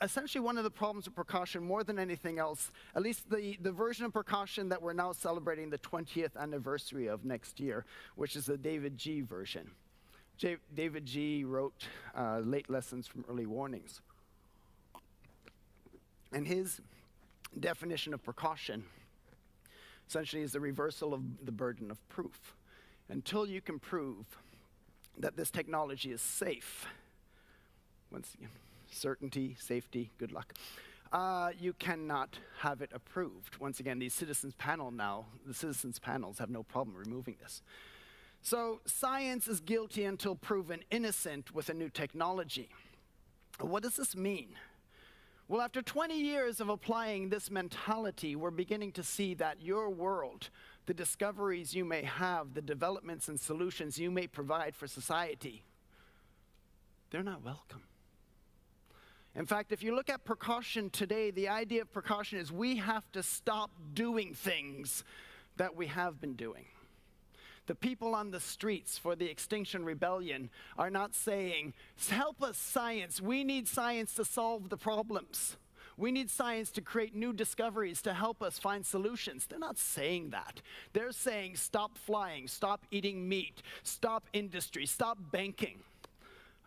essentially one of the problems with precaution more than anything else, at least the version of precaution that we're now celebrating the 20th anniversary of next year, which is the David G. version. David G. wrote Late Lessons from Early Warnings. And his definition of precaution essentially is the reversal of the burden of proof. Until you can prove that this technology is safe, once again, certainty, safety, good luck, you cannot have it approved. Once again, the citizens panels have no problem removing this. So science is guilty until proven innocent with a new technology. What does this mean? Well, after 20 years of applying this mentality, we're beginning to see that your world, the discoveries you may have, the developments and solutions you may provide for society, they're not welcome. In fact, if you look at precaution today, the idea of precaution is we have to stop doing things that we have been doing. The people on the streets for the Extinction Rebellion are not saying, help us science, we need science to solve the problems. We need science to create new discoveries to help us find solutions. They're not saying that. They're saying stop flying, stop eating meat, stop industry, stop banking.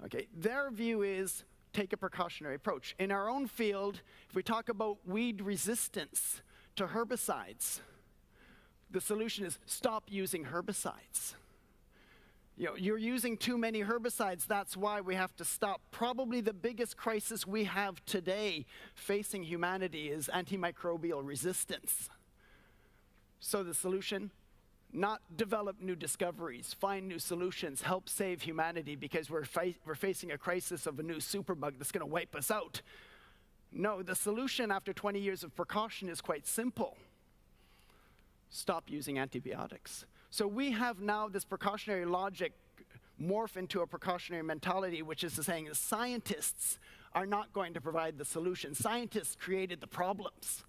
Okay, their view is take a precautionary approach. In our own field, if we talk about weed resistance to herbicides, the solution is stop using herbicides. You're using too many herbicides, that's why we have to stop. Probably the biggest crisis we have today facing humanity is antimicrobial resistance. So the solution, not develop new discoveries, find new solutions, help save humanity because we're facing a crisis of a new superbug that's going to wipe us out. No, the solution after 20 years of precaution is quite simple. Stop using antibiotics. So we have now this precautionary logic morph into a precautionary mentality, which is saying that scientists are not going to provide the solution. Scientists created the problems.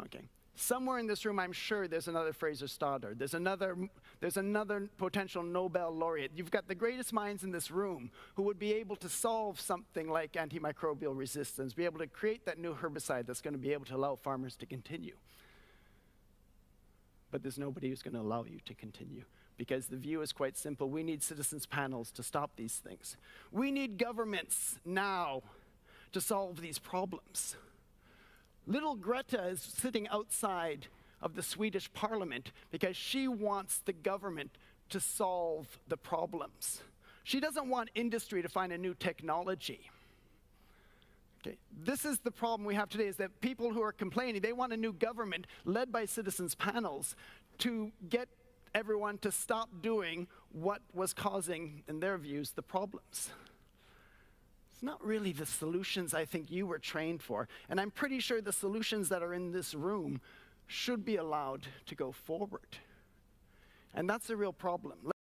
Okay. Somewhere in this room, I'm sure there's another Fraser Stoddard. There's another potential Nobel laureate. You've got the greatest minds in this room who would be able to solve something like antimicrobial resistance, be able to create that new herbicide that's going to be able to allow farmers to continue. But there's nobody who's going to allow you to continue because the view is quite simple. We need citizens panels to stop these things. We need governments now to solve these problems. Little Greta is sitting outside of the Swedish parliament because she wants the government to solve the problems. She doesn't want industry to find a new technology. Okay. This is the problem we have today, is that people who are complaining, they want a new government led by citizens panels to get everyone to stop doing what was causing, in their views, the problems. It's not really the solutions I think you were trained for. And I'm pretty sure the solutions that are in this room should be allowed to go forward. And that's a real problem.